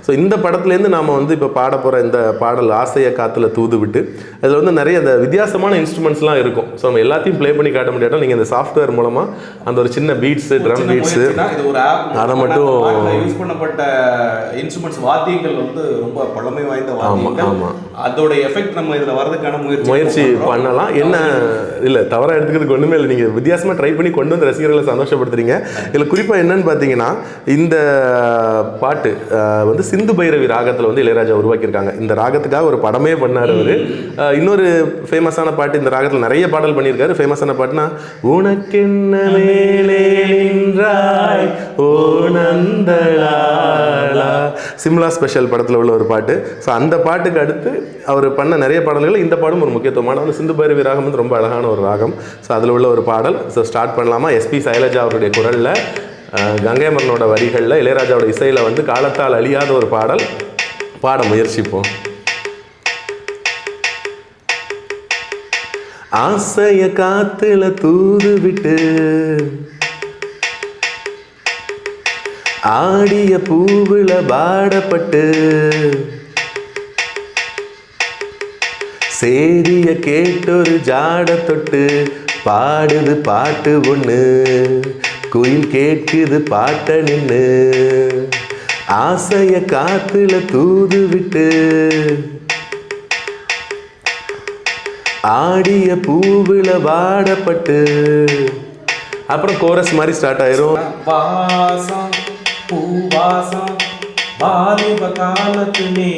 So இந்த படத்துலேருந்து நாம் வந்து இப்போ பாட போகிற இந்த பாடல் ஆசையை காற்றுல தூது விட்டு அதில் வந்து நிறைய அந்த வித்தியாசமான இன்ஸ்ட்ருமெண்ட்ஸ்லாம் இருக்கும். ஸோ நம்ம எல்லாத்தையும் ப்ளே பண்ணி காட்ட முடியாட்டாலும் நீங்கள் இந்த சாஃப்ட்வேர் மூலமாக அந்த ஒரு சின்ன பீட்ஸு, ட்ரம் பீட்ஸு, அதை மட்டும் யூஸ் பண்ணப்பட்ட இன்ஸ்ட்ருமெண்ட்ஸ், வாத்தியங்கள் வந்து ரொம்ப பழமை வாய்ந்த வாத்தியங்கள். ஆமாம், அதோட எஃபெக்ட் நம்ம இதில் வரதுக்கான முயற்சி பண்ணலாம். என்ன இல்லை, தவறாக எடுத்துக்கிறதுக்கு ஒன்றுமே இல்லை. நீங்கள் வித்தியாசமாக ட்ரை பண்ணி கொண்டு வந்து ரசிகர்களை சந்தோஷப்படுத்துறீங்க. இதில் குறிப்பாக என்னன்னு பார்த்தீங்கன்னா, இந்த பாட்டு வந்து சிந்து பைரவி ராகத்தில் வந்து இளையராஜா உருவாக்கியிருக்காங்க. இந்த ராகத்துக்காக ஒரு படமே பண்ணார் அவர். இன்னொரு ஃபேமஸான பாட்டு, இந்த ராகத்தில் நிறைய பாடல் பண்ணியிருக்காரு. ஃபேமஸான பாட்டுனா உனக்கென்ன மேலே நின்றாய் ஓ நந்தலாலா, சிம்லா ஸ்பெஷல் படத்தில் உள்ள ஒரு பாட்டு. ஸோ அந்த பாட்டுக்கு அடுத்து அவர் பண்ண நிறைய பாடல்கள் இந்த பாடும் ஒரு முக்கியத்துவமான ஒரு சிந்து பைரவி ராகம் வந்து ரொம்ப அழகான ஒரு ராகம். ஸோ அதில் உள்ள ஒரு பாடல். ஸோ ஸ்டார்ட் பண்ணலாமா? எஸ்பி சைலஜா அவருடைய குரலில், கங்கை அமரனோட வரிகளில், இளையராஜாவோட இசையில் வந்து காலத்தால் அழியாத ஒரு பாடல் பாட முயற்சிப்போம். ஆசைய காத்துல தூது விட்டு ஆடிய பூவுல பாடப்பட்டு சேதிய கேட்டொரு ஜாட தொட்டு பாடுது பாட்டு ஒன்று, குயில் கேட்குது பாட்ட நின்று. ஆசைய காத்துல தூது விட்டு ஆடிய பூவுல வாடப்பட்டு, அப்புறம் கோரஸ் மாதிரி ஸ்டார்ட் ஆயிரும். வாசம் பூவாசம் வாலிப காலத்துமே